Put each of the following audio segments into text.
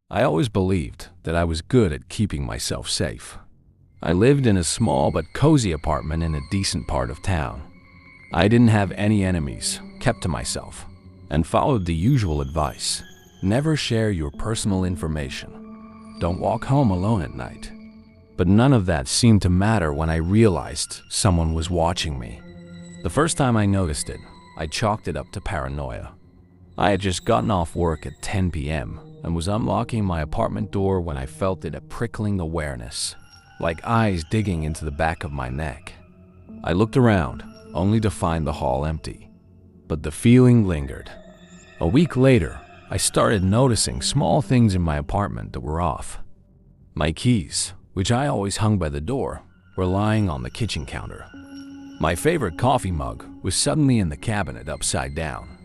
I always believed that I was good at keeping myself safe. I lived in a small but cozy apartment in a decent part of town. I didn't have any enemies, kept to myself, and followed the usual advice. Never share your personal information. Don't walk home alone at night. But none of that seemed to matter when I realized someone was watching me. The first time I noticed it, I chalked it up to paranoia. I had just gotten off work at 10 p.m. and was unlocking my apartment door when I felt it a prickling awareness, like eyes digging into the back of my neck. I looked around, only to find the hall empty. But the feeling lingered. A week later, I started noticing small things in my apartment that were off. My keys, which I always hung by the door, were lying on the kitchen counter. My favorite coffee mug was suddenly in the cabinet upside down.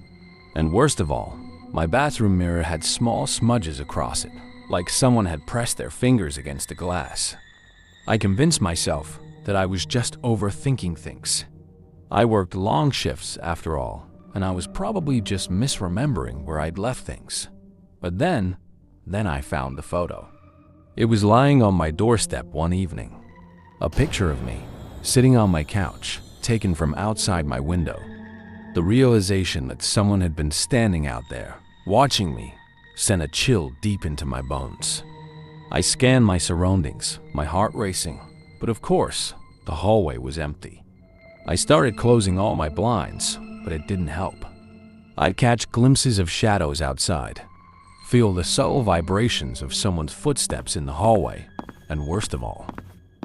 And worst of all, my bathroom mirror had small smudges across it, like someone had pressed their fingers against the glass. I convinced myself that I was just overthinking things. I worked long shifts after all, and I was probably just misremembering where I'd left things. But then I found the photo. It was lying on my doorstep one evening. A picture of me, sitting on my couch, taken from outside my window. The realization that someone had been standing out there, watching me, sent a chill deep into my bones. I scanned my surroundings, my heart racing, but of course, the hallway was empty. I started closing all my blinds, but it didn't help. I'd catch glimpses of shadows outside, feel the subtle vibrations of someone's footsteps in the hallway, and worst of all,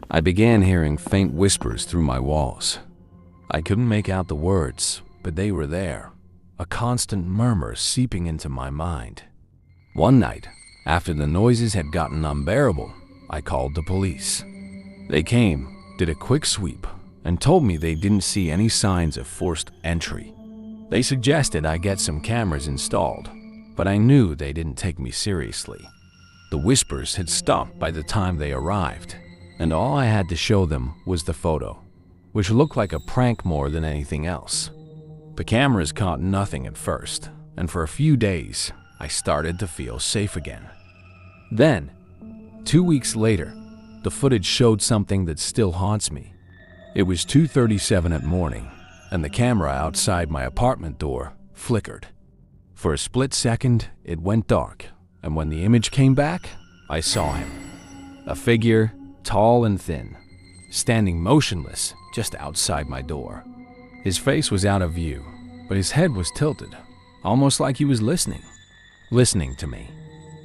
I began hearing faint whispers through my walls. I couldn't make out the words, but they were there, a constant murmur seeping into my mind. One night, after the noises had gotten unbearable, I called the police. They came, did a quick sweep, and told me they didn't see any signs of forced entry. They suggested I get some cameras installed, but I knew they didn't take me seriously. The whispers had stopped by the time they arrived, and all I had to show them was the photo, which looked like a prank more than anything else. The cameras caught nothing at first, and for a few days, I started to feel safe again. Then, 2 weeks later, the footage showed something that still haunts me. It was 2:37 in the morning, and the camera outside my apartment door flickered. For a split second, it went dark, and when the image came back, I saw him. A figure, tall and thin, standing motionless just outside my door. His face was out of view, but his head was tilted, almost like he was listening to me.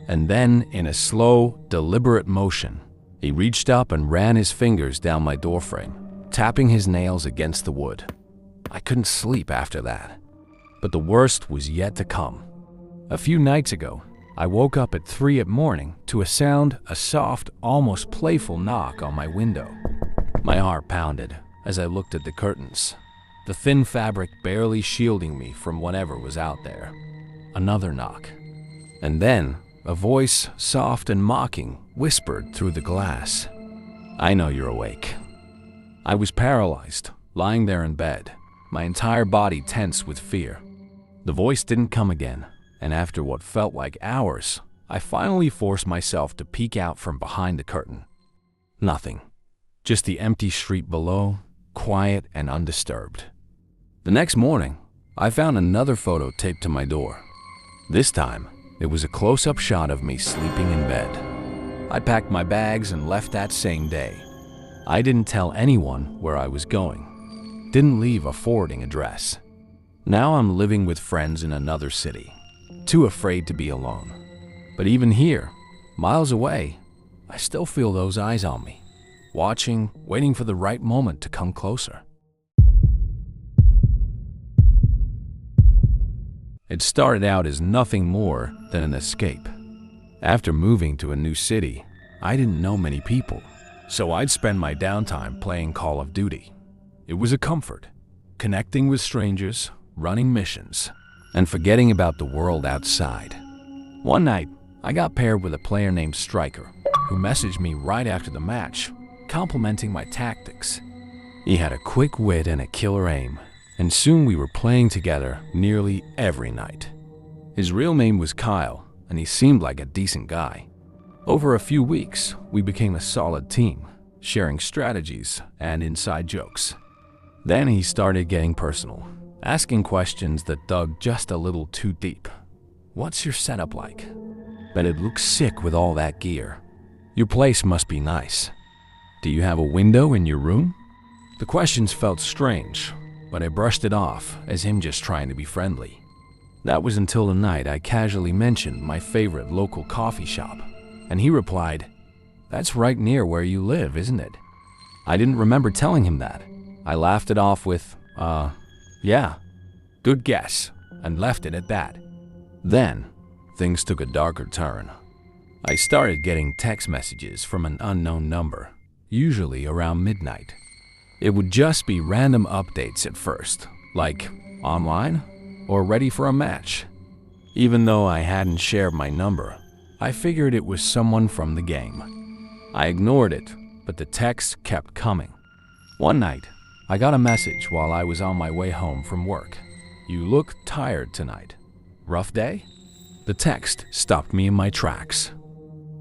And then, in a slow, deliberate motion, he reached up and ran his fingers down my doorframe, tapping his nails against the wood. I couldn't sleep after that. But the worst was yet to come. A few nights ago, I woke up at 3 a.m. to a soft, almost playful knock on my window. My heart pounded as I looked at the curtains, the thin fabric barely shielding me from whatever was out there. Another knock. And then, a voice, soft and mocking, whispered through the glass, "I know you're awake." I was paralyzed, lying there in bed, my entire body tense with fear. The voice didn't come again, and after what felt like hours, I finally forced myself to peek out from behind the curtain. Nothing. Just the empty street below, quiet and undisturbed. The next morning, I found another photo taped to my door. This time, it was a close-up shot of me sleeping in bed. I packed my bags and left that same day. I didn't tell anyone where I was going. Didn't leave a forwarding address. Now I'm living with friends in another city, too afraid to be alone. But even here, miles away, I still feel those eyes on me, watching, waiting for the right moment to come closer. It started out as nothing more than an escape. After moving to a new city, I didn't know many people, so I'd spend my downtime playing Call of Duty. It was a comfort, connecting with strangers, running missions, and forgetting about the world outside. One night, I got paired with a player named Stalker, who messaged me right after the match, complimenting my tactics. He had a quick wit and a killer aim, and soon we were playing together nearly every night. His real name was Kyle, and he seemed like a decent guy. Over a few weeks, we became a solid team, sharing strategies and inside jokes. Then he started getting personal, asking questions that dug just a little too deep. "What's your setup like? Bet it looks sick with all that gear. Your place must be nice. Do you have a window in your room?" The questions felt strange, but I brushed it off as him just trying to be friendly. That was until the night I casually mentioned my favorite local coffee shop, and he replied, "That's right near where you live, isn't it?" I didn't remember telling him that. I laughed it off with, yeah, good guess, and left it at that. Then, things took a darker turn. I started getting text messages from an unknown number, usually around midnight. It would just be random updates at first, like online or ready for a match. Even though I hadn't shared my number, I figured it was someone from the game. I ignored it, but the texts kept coming. One night, I got a message while I was on my way home from work. "You look tired tonight. Rough day?" The text stopped me in my tracks.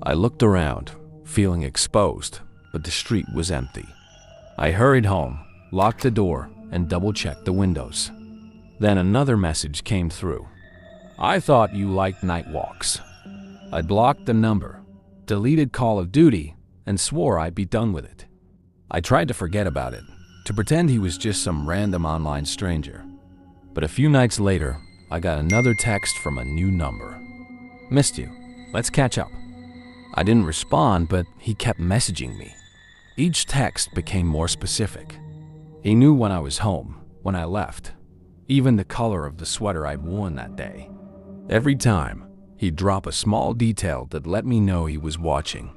I looked around, feeling exposed, but the street was empty. I hurried home, locked the door, and double-checked the windows. Then another message came through. "I thought you liked night walks." I blocked the number, deleted Call of Duty, and swore I'd be done with it. I tried to forget about it, to pretend he was just some random online stranger. But a few nights later, I got another text from a new number. "Missed you. Let's catch up." I didn't respond, but he kept messaging me. Each text became more specific. He knew when I was home, when I left, even the color of the sweater I'd worn that day. Every time, he'd drop a small detail that let me know he was watching.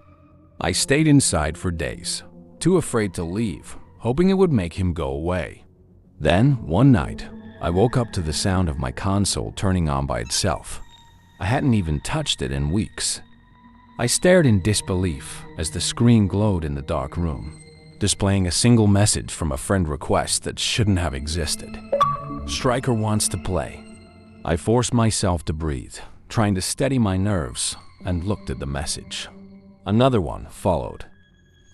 I stayed inside for days, too afraid to leave, hoping it would make him go away. Then, one night, I woke up to the sound of my console turning on by itself. I hadn't even touched it in weeks. I stared in disbelief as the screen glowed in the dark room, displaying a single message from a friend request that shouldn't have existed. "Striker wants to play." I forced myself to breathe, trying to steady my nerves, and looked at the message. Another one followed.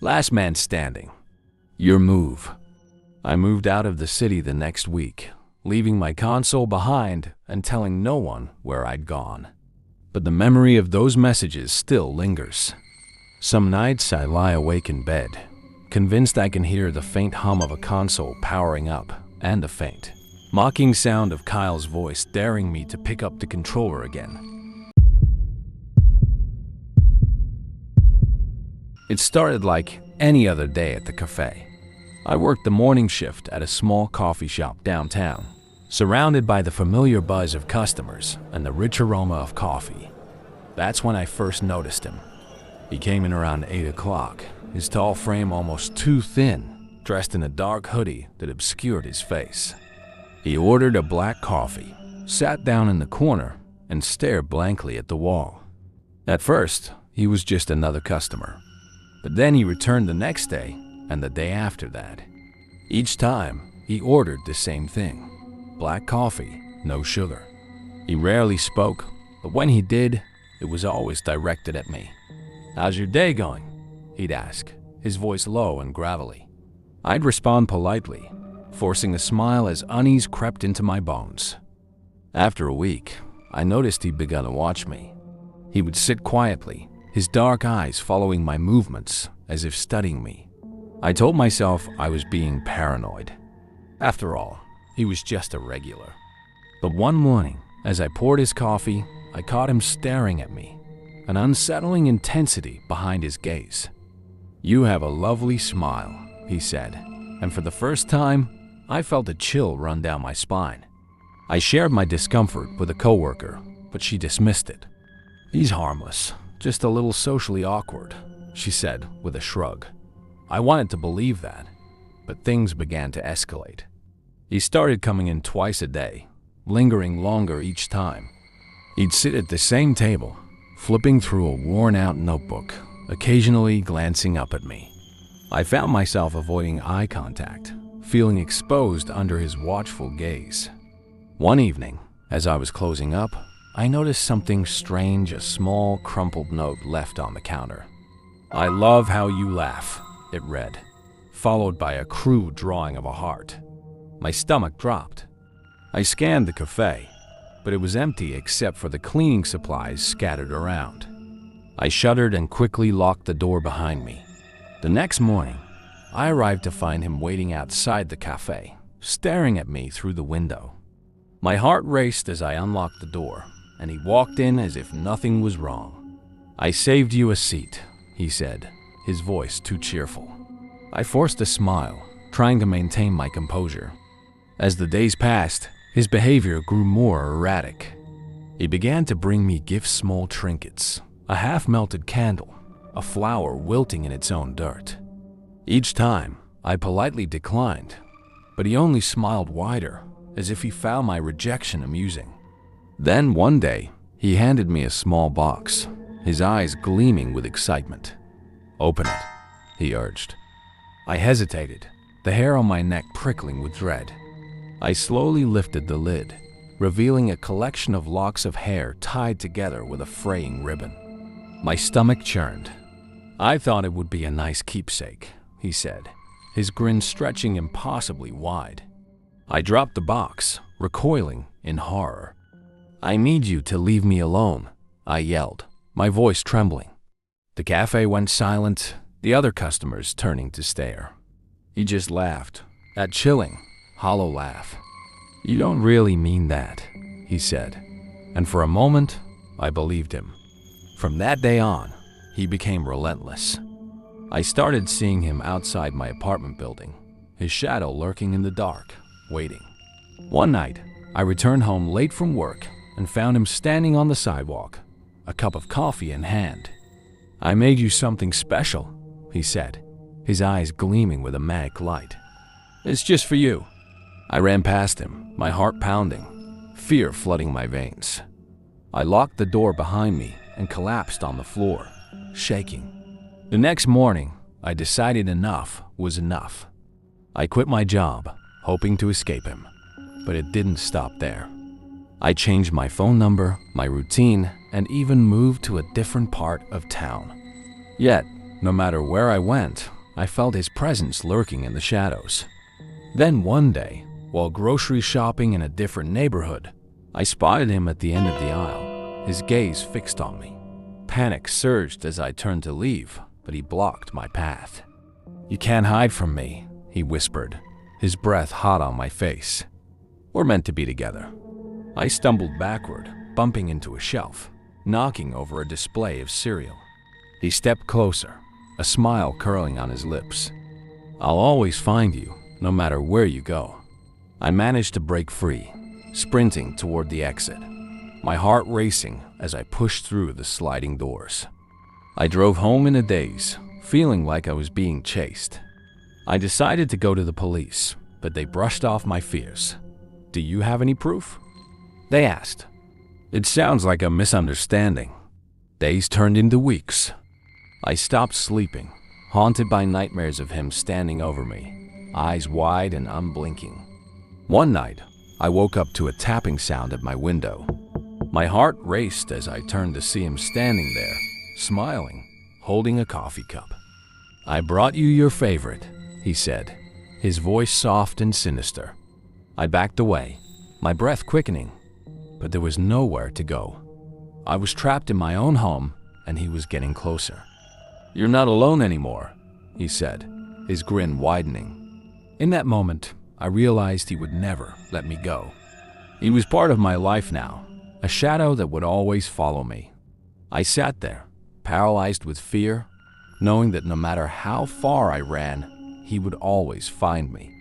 "Last man standing. Your move." I moved out of the city the next week, leaving my console behind and telling no one where I'd gone. But the memory of those messages still lingers. Some nights I lie awake in bed, convinced I can hear the faint hum of a console powering up and the faint, mocking sound of Kyle's voice daring me to pick up the controller again. It started like any other day at the cafe. I worked the morning shift at a small coffee shop downtown, surrounded by the familiar buzz of customers and the rich aroma of coffee. That's when I first noticed him. He came in around 8 o'clock, his tall frame almost too thin, dressed in a dark hoodie that obscured his face. He ordered a black coffee, sat down in the corner, and stared blankly at the wall. At first, he was just another customer. But then he returned the next day and the day after that. Each time, he ordered the same thing: black coffee, no sugar. He rarely spoke, but when he did, it was always directed at me. "How's your day going?" he'd ask, his voice low and gravelly. I'd respond politely, forcing a smile as unease crept into my bones. After a week, I noticed he'd begun to watch me. He would sit quietly, his dark eyes following my movements as if studying me. I told myself I was being paranoid. After all, he was just a regular. But one morning, as I poured his coffee, I caught him staring at me, an unsettling intensity behind his gaze. "You have a lovely smile," he said, and for the first time, I felt a chill run down my spine. I shared my discomfort with a coworker, but she dismissed it. "He's harmless, just a little socially awkward," she said with a shrug. I wanted to believe that, but things began to escalate. He started coming in twice a day, lingering longer each time. He'd sit at the same table, flipping through a worn-out notebook, occasionally glancing up at me. I found myself avoiding eye contact, feeling exposed under his watchful gaze. One evening, as I was closing up, I noticed something strange, a small, crumpled note left on the counter. "I love how you laugh," it read, followed by a crude drawing of a heart. My stomach dropped. I scanned the cafe, but it was empty except for the cleaning supplies scattered around. I shuddered and quickly locked the door behind me. The next morning, I arrived to find him waiting outside the cafe, staring at me through the window. My heart raced as I unlocked the door, and he walked in as if nothing was wrong. "I saved you a seat," he said, his voice too cheerful. I forced a smile, trying to maintain my composure. As the days passed, his behavior grew more erratic. He began to bring me gifts, small trinkets, a half-melted candle, a flower wilting in its own dirt. Each time, I politely declined, but he only smiled wider, as if he found my rejection amusing. Then one day, he handed me a small box, his eyes gleaming with excitement. "Open it," he urged. I hesitated, the hair on my neck prickling with dread. I slowly lifted the lid, revealing a collection of locks of hair tied together with a fraying ribbon. My stomach churned. "I thought it would be a nice keepsake," he said, his grin stretching impossibly wide. I dropped the box, recoiling in horror. "I need you to leave me alone," I yelled, my voice trembling. The cafe went silent, the other customers turning to stare. He just laughed, that chilling, hollow laugh. "You don't really mean that," he said, and for a moment, I believed him. From that day on, he became relentless. I started seeing him outside my apartment building, his shadow lurking in the dark, waiting. One night, I returned home late from work and found him standing on the sidewalk, a cup of coffee in hand. "I made you something special," he said, his eyes gleaming with a manic light. "It's just for you." I ran past him, my heart pounding, fear flooding my veins. I locked the door behind me and collapsed on the floor, shaking. The next morning, I decided enough was enough. I quit my job, hoping to escape him, but it didn't stop there. I changed my phone number, my routine, and even moved to a different part of town. Yet, no matter where I went, I felt his presence lurking in the shadows. Then one day, while grocery shopping in a different neighborhood, I spotted him at the end of the aisle, his gaze fixed on me. Panic surged as I turned to leave, but he blocked my path. "You can't hide from me," he whispered, his breath hot on my face. "We're meant to be together." I stumbled backward, bumping into a shelf, knocking over a display of cereal. He stepped closer, a smile curling on his lips. "I'll always find you, no matter where you go." I managed to break free, sprinting toward the exit, my heart racing as I pushed through the sliding doors. I drove home in a daze, feeling like I was being chased. I decided to go to the police, but they brushed off my fears. "Do you have any proof?" they asked. "It sounds like a misunderstanding." Days turned into weeks. I stopped sleeping, haunted by nightmares of him standing over me, eyes wide and unblinking. One night, I woke up to a tapping sound at my window. My heart raced as I turned to see him standing there, smiling, holding a coffee cup. "I brought you your favorite," he said, his voice soft and sinister. I backed away, my breath quickening, but there was nowhere to go. I was trapped in my own home, and he was getting closer. "You're not alone anymore," he said, his grin widening. In that moment, I realized he would never let me go. He was part of my life now, a shadow that would always follow me. I sat there, paralyzed with fear, knowing that no matter how far I ran, he would always find me.